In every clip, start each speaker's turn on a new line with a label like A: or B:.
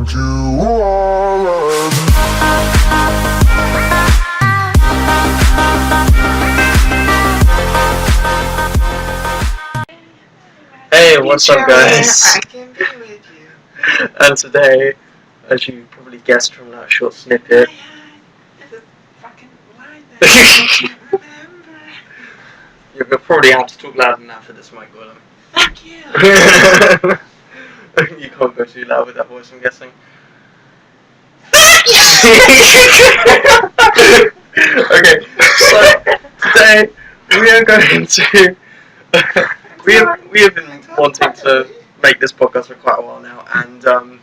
A: Don't you wanna?
B: Hey, what's up, guys?
C: I can be with you.
B: And today, as you probably guessed from that short snippet,
C: It's a fucking line that I can't remember.
B: you're probably have to talk loud enough for this mic, Willem.
C: Fuck you.
B: You can't go too loud with that voice, I'm guessing.
C: Fuck you.
B: Okay, so today we are going to. we have been wanting to make this podcast for quite a while now, and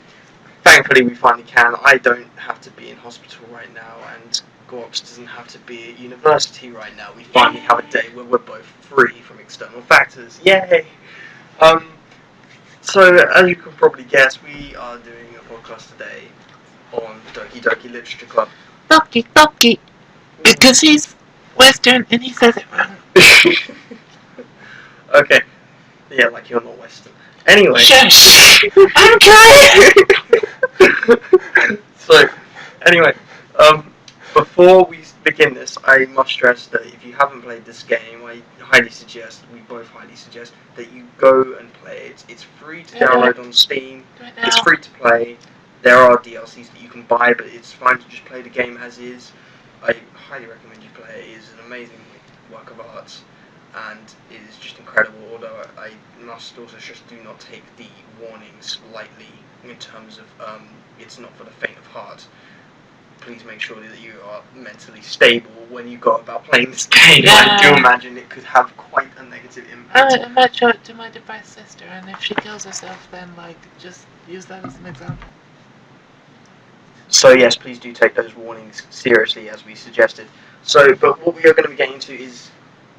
B: thankfully we finally can. I don't have to be in hospital right now, and Gwox doesn't have to be at university right now. We finally have a day where we're both free from external factors. Yay! So, as you can probably guess, we are doing a podcast today on Doki Doki Literature Club.
C: Doki. Because he's Western and he says it wrong.
B: Okay. Yeah, like you're not Western. Anyway.
C: Shush! I'm trying!
B: So, anyway, before we begin this, I must stress that if you haven't played this game, we both highly suggest, that you go and play it. It's free to download on Steam. It's free to play. There are DLCs that you can buy, but it's fine to just play the game as is. I highly recommend you play it. It is an amazing work of art, and it is just incredible. Although I must also just do not take the warnings lightly in terms of it's not for the faint of heart. Please make sure that you are mentally stable when you go about playing this game.
C: Yeah.
B: I do imagine it could have quite a negative impact.
C: I might show it to my depressed sister, and if she kills herself, then just use that as an example.
B: So yes, please do take those warnings seriously as we suggested. So, but what we are going to be getting into is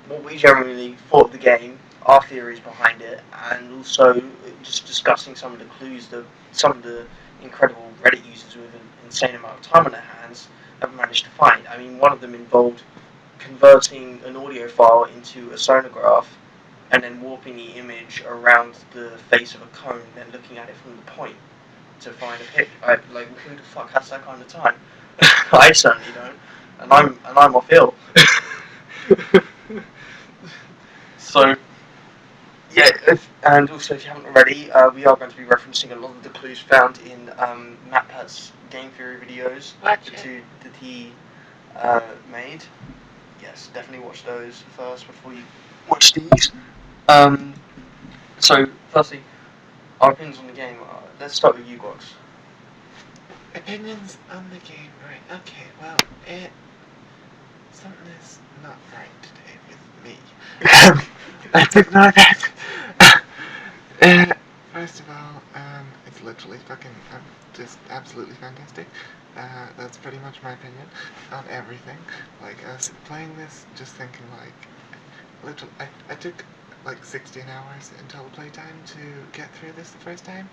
B: what we generally thought of the game, our theories behind it, and also just discussing some of the clues that some of the incredible Reddit users with an insane amount of time on their hands have managed to find. I mean, one of them involved converting an audio file into a sonograph and then warping the image around the face of a cone and then looking at it from the point to find a pic. Like, who the fuck has that kind of time? I certainly don't, and I'm off ill. So, yeah, and also if you haven't already, we are going to be referencing a lot of the clues found in MatPat's game theory videos that he made. Yes, definitely watch those first before you watch these. So, firstly, our opinions on the game. Let's start with you, Gwox.
C: Opinions on the game, right? Okay, well, something is not right today with me. Let's ignore that. First of all, it's literally fucking just absolutely fantastic. That's pretty much my opinion on everything. Like, I was playing this, just thinking, like, literally, I took like 16 hours in total playtime to get through this the first time.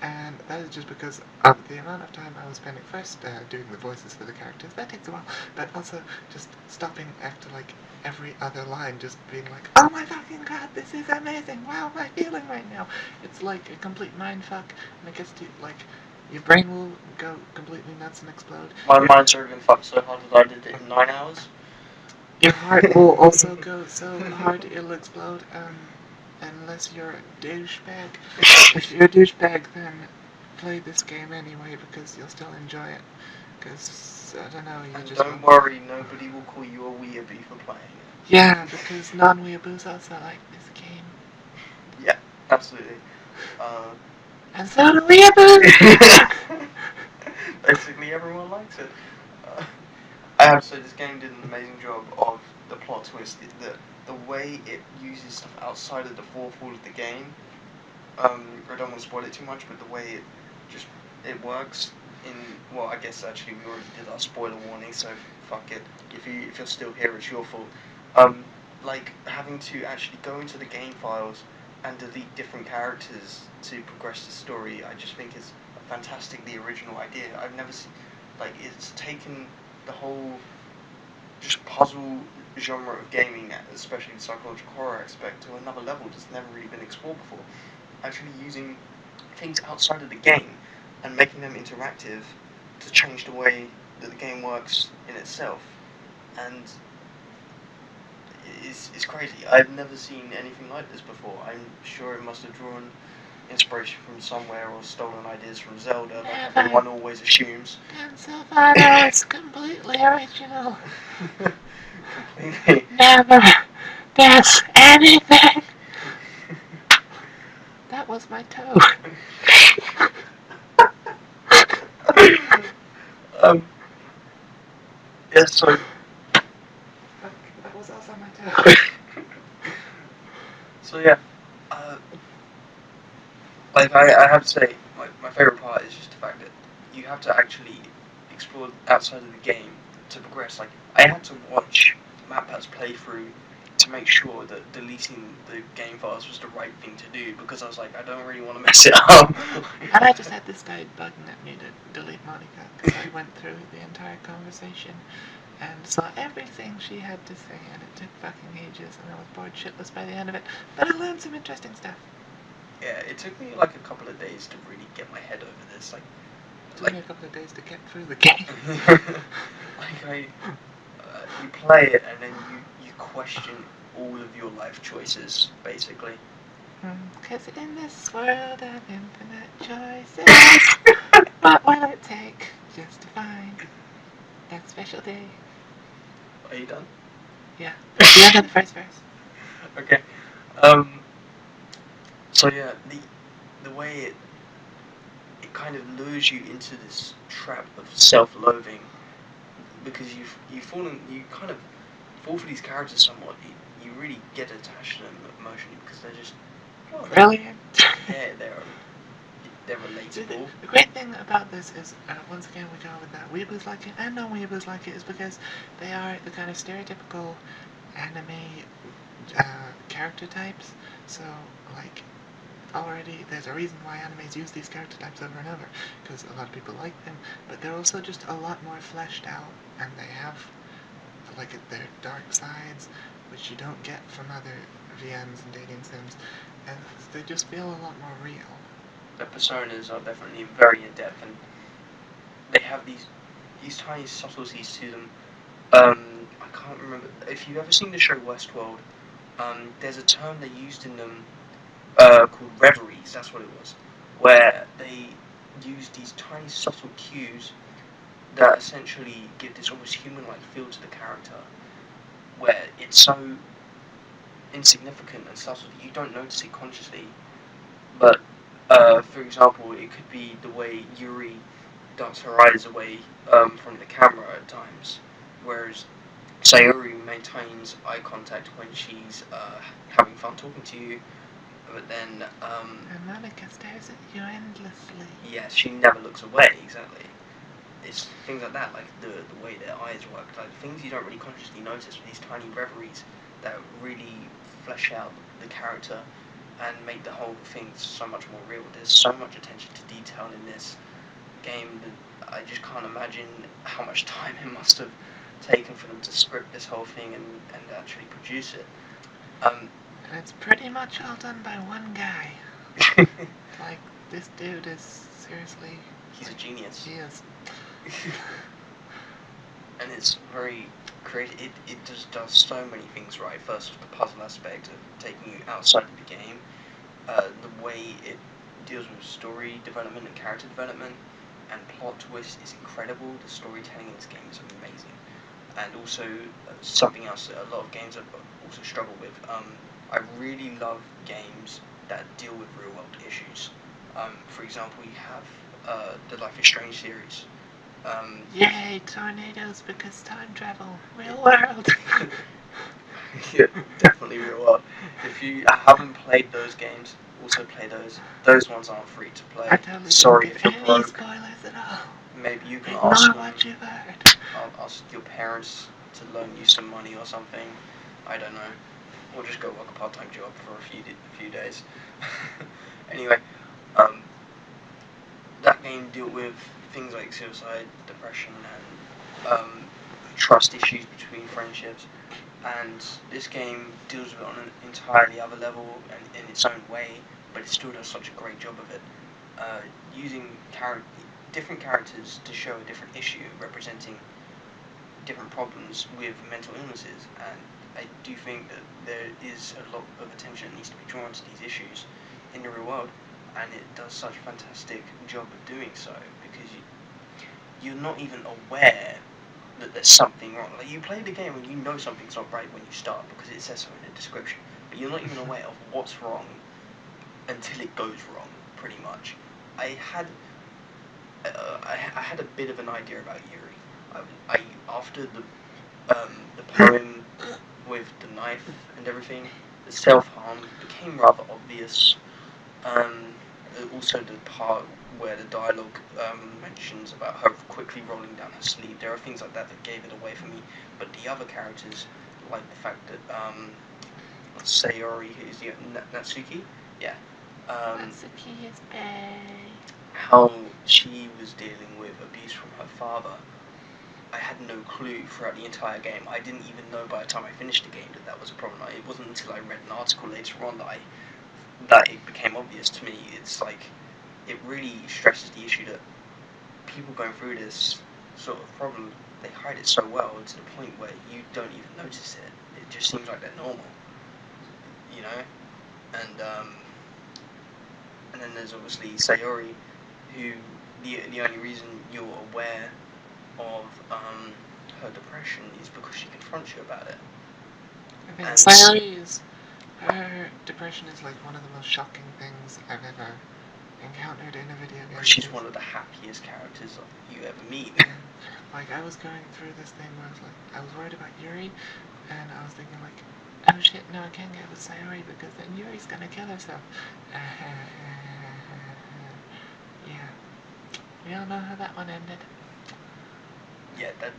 C: And that is just because of the amount of time I was spending first doing the voices for the characters. That takes a while, but also just stopping after like every other line, just being like, oh my fucking god, this is amazing, wow, am I feeling right now? It's like a complete mindfuck, and it gets to, like, your brain will go completely nuts and explode.
B: My mind's already been fucked so hard that I did it in 9 hours.
C: Your heart will also go so hard it'll explode, unless you're a douchebag. If you're a douchebag, then play this game anyway, because you'll still enjoy it. Because, I don't know,
B: And don't worry, nobody will call you a weeaboo for playing it.
C: Yeah, because non-weeaboos also like this game.
B: Yeah, absolutely.
C: And so do weeaboos!
B: Basically everyone likes it. I have to say, this game did an amazing job of the plot twist. The way it uses stuff outside of the fourth wall of the game. I don't want to spoil it too much, but the way it works in, well, I guess actually we already did our spoiler warning, so fuck it. If you're still here, it's your fault. Like having to actually go into the game files and delete different characters to progress the story, I just think is a fantastically original idea. I've never seen, like, it's taken the whole just puzzle genre of gaming, especially the psychological horror aspect, to another level that's never really been explored before. Actually using things outside of the game and making them interactive to change the way that the game works in itself. And it's crazy. I've never seen anything like this before. I'm sure it must have drawn inspiration from somewhere or stolen ideas from Zelda, like everyone always assumes.
C: And Salvato is completely original.
B: Completely.
C: Never does anything. That was my toe.
B: Yeah, so.
C: That was also my toe.
B: So yeah, like I have to say, my favorite part is just the fact that you have to actually explore outside of the game to progress. Like I had to watch MapPad's playthrough to make sure that deleting the game files was the right thing to do, because I was like, I don't really want to mess it up.
C: And I just had this guy bugging at me to delete Monica, because I went through the entire conversation and saw everything she had to say, and it took fucking ages, and I was bored shitless by the end of it, but I learned some interesting stuff.
B: Yeah, it took me like a couple of days to really get my head over this.
C: It took me a couple of days to get through the game.
B: You play it and then you question all of your life choices, basically.
C: Because in this world of infinite choices, what will it take just to find that special day?
B: Are you done?
C: Yeah, the end of the first verse.
B: Okay. So yeah, the way it kind of lures you into this trap of self-loathing, because you kind of fall for these characters somewhat. You really get attached to them emotionally because they're just
C: Brilliant.
B: Yeah, they're relatable.
C: The great thing about this is, once again, we go with that weeaboos like it and non-weeaboos like it, is because they are the kind of stereotypical anime character types. So, like, already there's a reason why animes use these character types over and over, because a lot of people like them, but they're also just a lot more fleshed out, and they have, like, their dark sides, which you don't get from other VNs and dating sims, and they just feel a lot more real.
B: The personas are definitely very in depth, and they have these tiny subtleties to them. I can't remember if you've ever seen the show Westworld. There's a term they used in them called reveries. That's what it was, where they use these tiny subtle cues that essentially give this almost human-like feel to the character, where it's so insignificant and subtle that you don't notice it consciously. But for example, it could be the way Yuri darts her eyes away from the camera at times, whereas Sayuri maintains eye contact when she's having fun talking to you, but then
C: And Monica stares at you endlessly.
B: yeah, she never looks away. Exactly. It's things like that, like the way their eyes work, like things you don't really consciously notice, with these tiny reveries that really flesh out the character and make the whole thing so much more real. There's so much attention to detail in this game that I just can't imagine how much time it must have taken for them to script this whole thing and actually produce it.
C: And it's pretty much all done by one guy. Like, this dude is seriously...
B: He's a genius.
C: He is.
B: And it's very creative. It just does so many things right. First, the puzzle aspect of taking you outside of the game, the way it deals with story development and character development, and plot twist is incredible. The storytelling in this game is amazing. And also, something else that a lot of games have also struggle with. I really love games that deal with real world issues. For example, you have the Life is Strange series.
C: Yay, tornadoes, because time travel. Real world.
B: Yeah, definitely real world. If you haven't played those games, also play those. Those ones aren't free to play.
C: I totally
B: Sorry
C: didn't
B: if
C: give
B: you're
C: any
B: broke.
C: spoilers at all.
B: Maybe you can
C: Ignore
B: ask them.
C: what you've heard.
B: Ask your parents to loan you some money or something. I don't know. Or just go work a part-time job for a few days. Anyway, that game dealt with things like suicide, depression, and trust issues between friendships. And this game deals with it on an entirely other level and in its own way, but it still does such a great job of it. using different characters to show a different issue, representing different problems with mental illnesses, and I do think that there is a lot of attention that needs to be drawn to these issues in the real world, and it does such a fantastic job of doing so, because you're not even aware that there's something wrong. Like, you play the game and you know something's not right when you start because it says so in the description, but you're not even aware of what's wrong until it goes wrong, pretty much. I had a bit of an idea about Yuri. After the poem with the knife and everything, the self-harm became rather obvious. Also the part where the dialogue mentions about her quickly rolling down her sleeve. There are things like that that gave it away for me. But the other characters, like the fact that Sayori, who's the Natsuki, yeah,
D: Natsuki is bae.
B: how she was dealing with abuse from her father. I had no clue throughout the entire game. I didn't even know by the time I finished the game that that was a problem. It wasn't until I read an article later on that it became obvious to me. It's like, it really stresses the issue that people going through this sort of problem, they hide it so well to the point where you don't even notice it. It just seems like they're normal, you know? And then there's obviously Sayori, who the only reason you're aware of her depression is because she confronts you about it.
C: I think
B: And
C: Sayori's, her depression is like one of the most shocking things I've ever encountered in a video game.
B: She's one of the happiest characters you ever meet.
C: Like, I was going through this thing where I was worried about Yuri, and I was thinking like, oh shit, no, I can't get with Sayori because then Yuri's gonna kill herself. Yeah. We all know how that one ended.
B: Yeah, that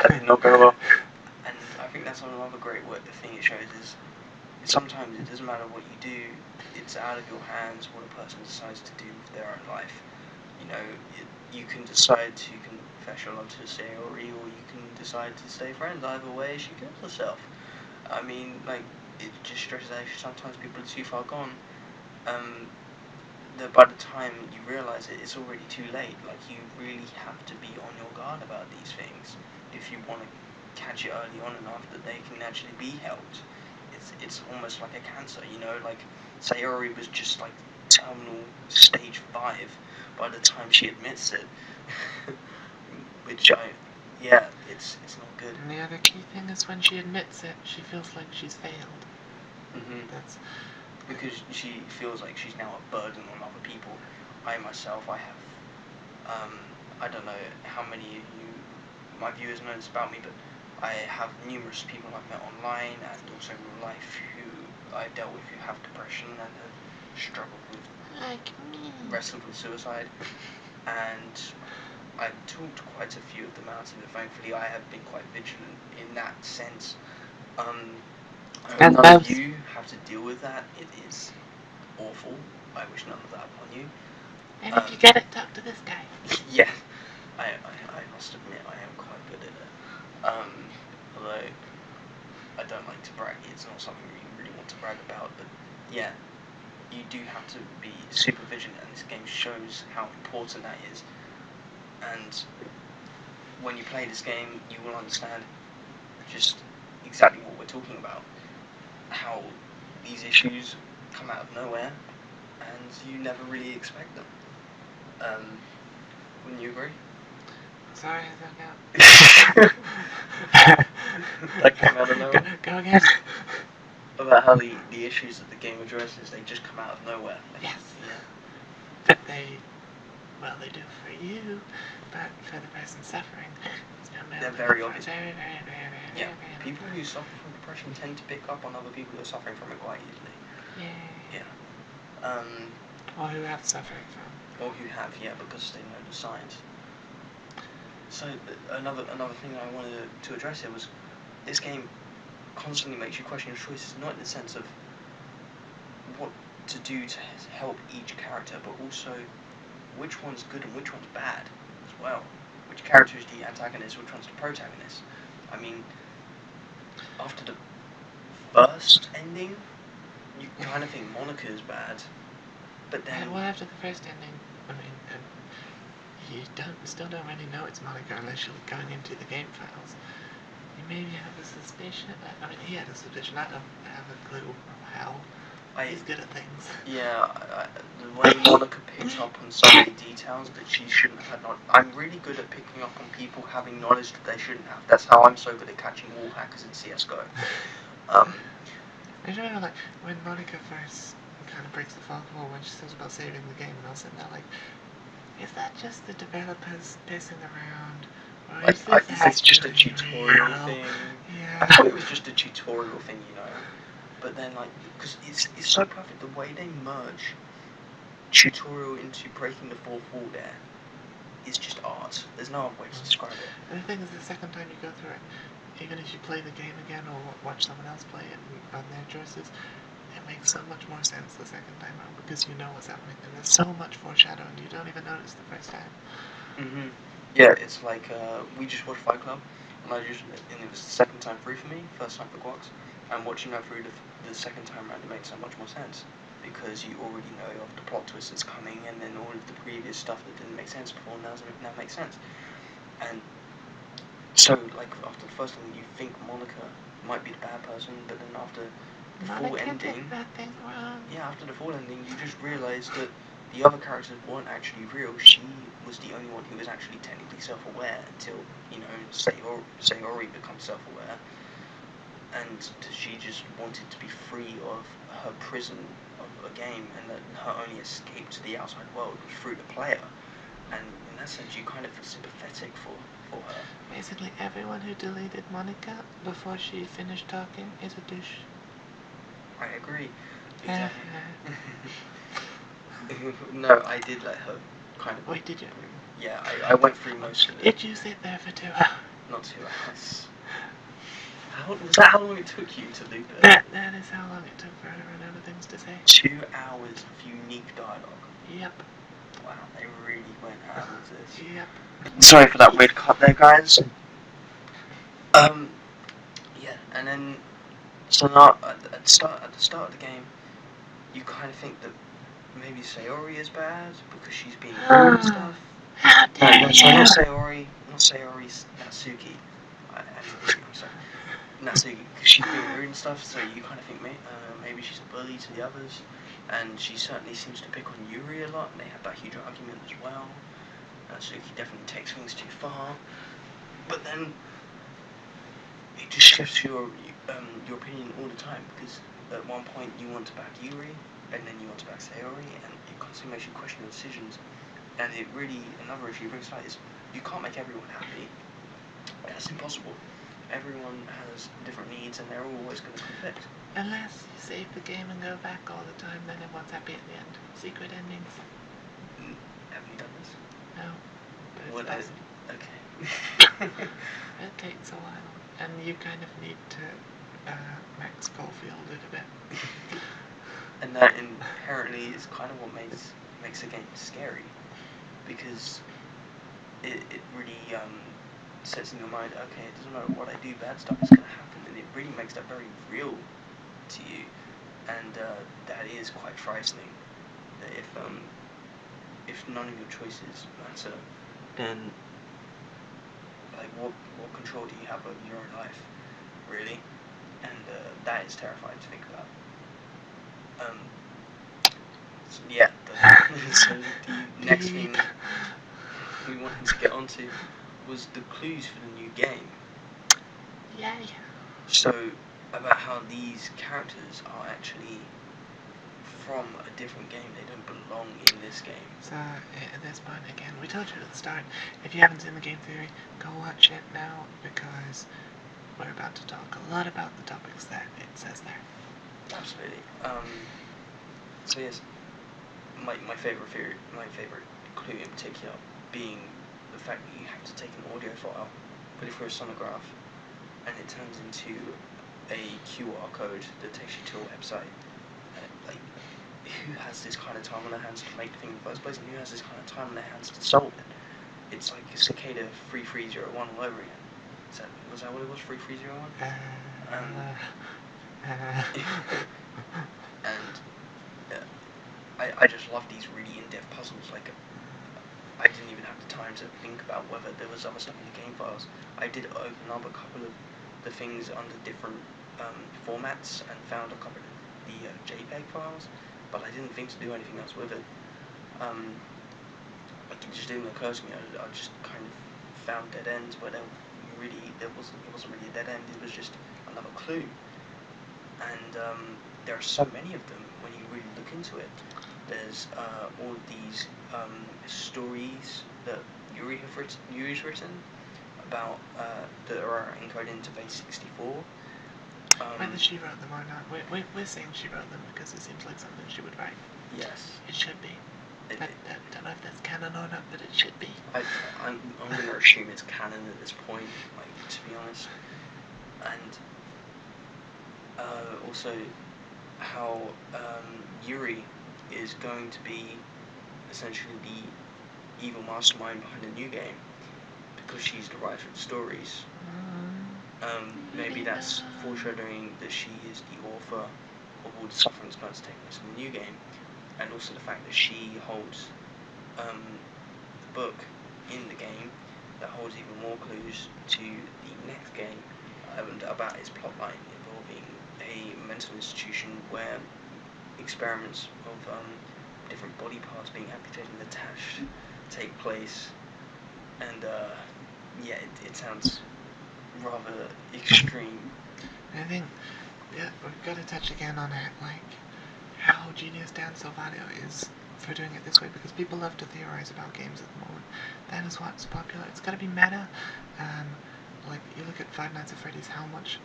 B: did not go well. And I think that's another great thing it shows is sometimes it doesn't matter what you do, it's out of your hands what a person decides to do with their own life. You know, you can decide to confess your love to Sayori, or you can decide to stay friends. Either way, she kills herself. I mean, like, it just stresses out sometimes people are too far gone. That by the time you realise it, it's already too late. Like, you really have to be on your guard about these things if you want to catch it early on enough that they can actually be helped. It's almost like a cancer, you know. Like, Sayori was just like terminal stage 5 by the time she admits it, which it's not good.
C: And the other key thing is when she admits it, she feels like she's failed. That's
B: because she feels like she's now a burden on other people. I myself, I have, I don't know how many of you, my viewers, know this about me, but I have numerous people I've met online and also in real life who I've dealt with who have depression and have struggled with,
D: Like me.
B: wrestled with suicide, and I've talked to quite a few of them out of it. Thankfully, I have been quite vigilant in that sense.
C: And
B: None of you have to deal with that. It is awful. I wish none of that upon you.
D: And if you get it, talk to this guy.
B: Yeah, I must admit I am quite good at it. Although I don't like to brag. It's not something you really want to brag about. But yeah, you do have to be super vigilant, and this game shows how important that is. And when you play this game, you will understand just exactly what we're talking about. How these issues come out of nowhere, and you never really expect them. Wouldn't you agree?
C: sorry, I don't know.
B: That came out of nowhere.
C: Go again.
B: About how the issues that the game addresses, they just come out of nowhere.
C: Yes.
B: Yeah.
C: That they do for you, but for the person suffering,
B: They're very obvious.
C: Very,
B: Yeah. People who suffer from depression tend to pick up on other people who are suffering from it quite easily.
C: Yeah. Or who have suffered from.
B: Or who have, because they know the signs. So another thing that I wanted to address here was this game constantly makes you question your choices, not in the sense of what to do to help each character, but also which one's good and which one's bad as well. Which character is the antagonist, which one's the protagonist. I mean, after the first ending, you kind of think Monica's bad, But then,
C: well, after the first ending, I mean, you still don't really know it's Monica unless you're going into the game files. You maybe have a suspicion. I mean, he had a suspicion. I don't have a clue how. He's good at things.
B: Yeah, the way Monica picked up on so many details that she shouldn't have had. I'm really good at picking up on people having knowledge that they shouldn't have. That's how I'm so good at catching wall hackers in CS:GO.
C: I just remember, like, when Monica first kind of breaks the fourth wall when she says about saving the game, and I was sitting there like, is that just the developers pissing around? Or is
B: I think it's just a
C: actually
B: tutorial
C: real?
B: thing.
C: Yeah.
B: I thought it was just a tutorial thing, you know. But then, like, because it's so perfect, the way they merge tutorial into breaking the fourth wall there is just art. There's no other way to describe it.
C: And the thing is, the second time you go through it, even if you play the game again or watch someone else play it on their choices, it makes so much more sense the second time around because you know what's happening. And there's so much foreshadowing you don't even notice the first time.
B: Yeah, it's like we just watched Fight Club, and it was the second time through for me, first time for Gwox, and watching that through the second time around, it makes so much more sense because you already know of the plot twist that's coming, and then all of the previous stuff that didn't make sense before now makes sense. And so, like, after the first one, you think Monica might be the bad person, but then after the full ending, after the full ending, you just realise that the other characters weren't actually real. She was the only one who was actually technically self-aware until, you know, Sayori becomes self-aware, and she just wanted to be free of her prison of a game, and that her only escape to the outside world was through the player. And in that sense, you kind of feel sympathetic for her.
C: Basically, everyone who deleted Monica before she finished talking is a douche.
B: I agree. Exactly. No, I did let her kind of...
C: Wait, did you?
B: Yeah, I went through most of it.
C: Did you sit there for 2 hours?
B: Not 2 hours. Was that how long it took you to loop it?
C: That is how long it took for her to run out of things to say.
B: 2 hours of unique dialogue.
C: Yep.
B: Wow, they really went out with this.
C: Yep.
B: Sorry for that weird cut there, guys. Yeah, and then so now at the start of the game, you kind of think that maybe Sayori is bad because she's being rude and stuff.
C: How dare
B: No, so not Sayori, Natsuki. I'm sorry. Natsuki, because she's being rude and stuff, so you kind of think maybe she's a bully to the others, and she certainly seems to pick on Yuri a lot, and they have that huge argument as well. Natsuki definitely takes things too far, but then it just shifts your opinion all the time, because at one point you want to back Yuri, and then you want to back Sayori, and it constantly makes you question your decisions. And it really, another issue brings out is you can't make everyone happy. That's impossible. Everyone has different needs, and they're always going to conflict.
C: Unless you save the game and go back all the time, then everyone's happy at the end. Secret endings.
B: Have you done this?
C: No. But
B: What
C: it's
B: is
C: possible.
B: Okay.
C: It takes a while, and you kind of need to Max Caulfield it a bit.
B: And that inherently is kind of what makes a game scary, because it really sets in your mind, okay, it doesn't matter what I do, bad stuff is going to happen, and it really makes that very real to you, and that is quite frightening. That if none of your choices matter, then like what control do you have over your own life, really? And that is terrifying to think about. So yeah, so the next thing we wanted to get onto was the clues for the new game.
C: Yay.
B: So, about how these characters are actually from a different game, they don't belong in this game.
C: So, at this point, again, we told you at the start, if you haven't seen the game theory, go watch it now, because we're about to talk a lot about the topics that it says there.
B: Absolutely. So yes, my favourite clue in particular being the fact that you have to take an audio file, put it through a sonograph, and it turns into a QR code that takes you to a website. Like, who has this kind of time on their hands to make the thing in the first place, and who has this kind of time on their hands to solve it? It's like Cicada 3301 all over again. Was that what it was? 3301? And I just love these really in-depth puzzles. Like, I didn't even have the time to think about whether there was other stuff in the game files. I did open up a couple of the things under different formats and found a couple of the JPEG files, but I didn't think to do anything else with it. Like, it just didn't occur to me. I just kind of found dead ends, but it wasn't really a dead end. It was just another clue. And there are so many of them when you really look into it. There's all of these stories that Yuri's written about that are encoded into base 64.
C: Whether she wrote them or not, we're saying she wrote them because it seems like something she would write.
B: Yes.
C: It should be. I don't know if that's canon or not, but it should be.
B: I'm going to assume it's canon at this point, like, to be honest. And also how Yuri is going to be essentially the evil mastermind behind the new game because she's the writer of the stories. Maybe that's foreshadowing that she is the author of all the suffering that's going to take place in the new game, and also the fact that she holds the book in the game that holds even more clues to the next game about its plotline involving a mental institution where experiments of different body parts being amputated and attached take place, and yeah, it sounds rather extreme.
C: I think, yeah, we've got to touch again on it, like, how genius Dan Salvato is for doing it this way, because people love to theorize about games at the moment. That is what's popular. It's got to be meta. Like, you look at Five Nights at Freddy's, how much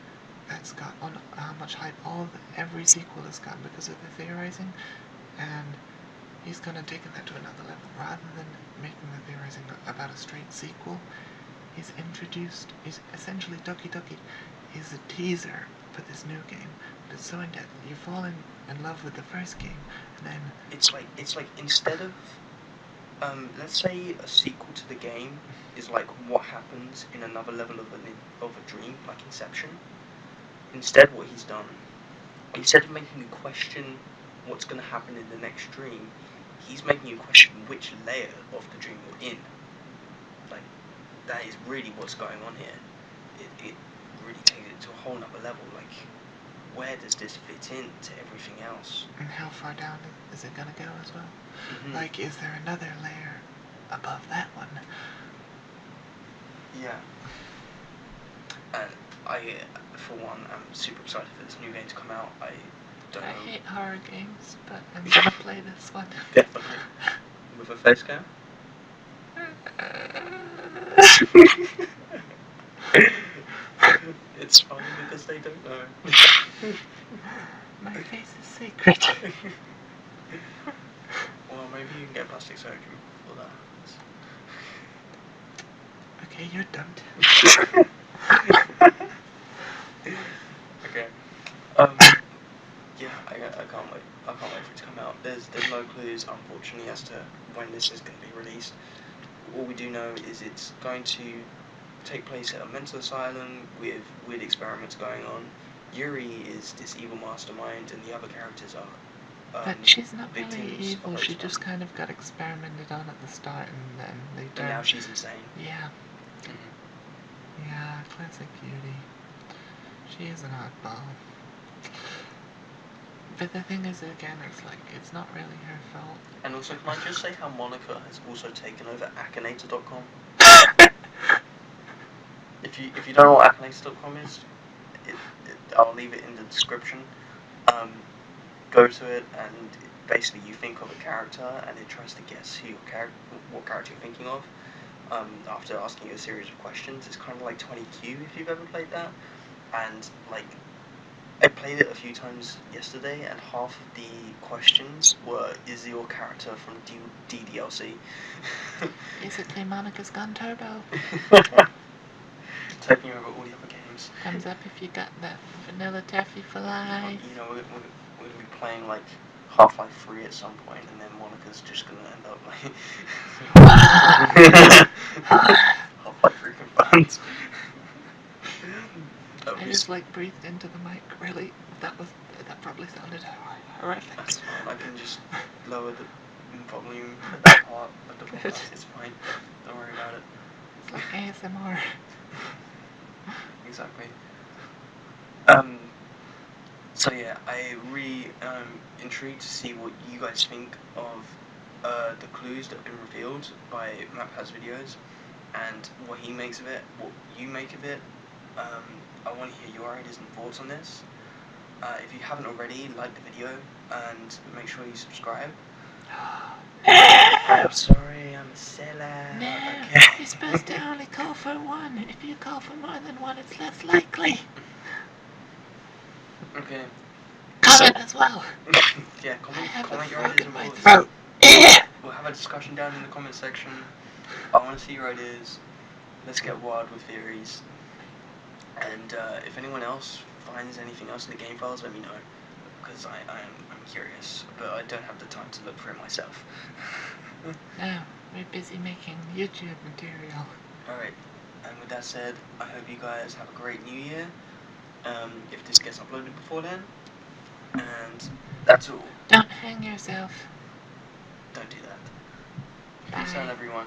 C: that's got on, how much hype every sequel has got because of the theorizing, and he's kind of taken that to another level. Rather than making the theorizing about a straight sequel, he's essentially Ducky Ducky is a teaser for this new game. But it's so in depth. You fall in love with the first game, and then
B: it's like instead of let's say a sequel to the game is like what happens in another level of a dream, like Inception. Instead, what he's done, instead of making you question what's going to happen in the next dream, he's making you question which layer of the dream you're in. Like, that is really what's going on here. It really takes it to a whole nother level. Like, where does this fit into everything else?
C: And how far down is it gonna go as well?
B: Mm-hmm.
C: Like, is there another layer above that one?
B: Yeah. And I, for one, am super excited for this new game to come out. I don't know.
C: I hate horror games, but I'm gonna play this one.
B: Definitely. With a face cam? It's funny because they don't know.
C: My face is sacred.
B: Well, maybe you can get plastic surgery for that.
C: Okay, you're dumb too.
B: Okay. Yeah, I can't wait. I can't wait for it to come out. There's no clues, unfortunately, as to when this is going to be released. All we do know is it's going to take place at a mental asylum with weird experiments going on. Yuri is this evil mastermind, and the other characters are
C: But she's not really
B: victims
C: evil.
B: of
C: She
B: her
C: just kind of got experimented on at the start, and then they
B: And
C: turned.
B: now she's insane.
C: Yeah.
B: Mm-hmm.
C: Yeah, classic beauty. She is an oddball. But the thing is, again, it's like, it's not really her fault.
B: And also, can I just say how Monica has also taken over Akinator.com? If you don't know what Akinator.com is, I'll leave it in the description. Go to it, and basically you think of a character, and it tries to guess what character you're thinking of. After asking you a series of questions, it's kind of like 20Q if you've ever played that. And like, I played it a few times yesterday, and half of the questions were, is your character from DDLC?
C: Basically, Monica's gone turbo.
B: Taking over all the other games.
C: Thumbs up if you got that vanilla taffy for life.
B: You know, we're going to be playing like Half-Life 3 at some point, and then Monica's just going to end up like... Half-Life 3 confirmed.
C: I just like breathed into the mic. Really, that probably sounded horrific.
B: That's fine. I can just lower the volume at that part of the podcast. It's fine. Don't worry about it.
D: It's like ASMR.
B: Exactly. So yeah, I really intrigued to see what you guys think of the clues that have been revealed by MapHaz videos, and what he makes of it, what you make of it. I want to hear your ideas and thoughts on this. If you haven't already, like the video and make sure you subscribe. I'm sorry, I'm a sellout.
D: No,
B: Okay.
D: you're supposed to only call for one. If you call for more than one, it's less likely.
B: Okay.
D: Comment as well.
B: Yeah,
D: I have
B: comment
D: a
B: your
D: frog
B: ideas
D: in
B: and
D: my
B: thoughts.
D: throat.
B: We'll have a discussion down in the comment section. I want to see your ideas. Let's get wild with theories. And if anyone else finds anything else in the game files, let me know. Because I'm curious, but I don't have the time to look for it myself.
D: No, we're busy making YouTube material.
B: Alright, and with that said, I hope you guys have a great new year. If this gets uploaded before then. And that's all.
D: Don't hang yourself.
B: Don't do that.
D: Bye.
B: Peace out, everyone.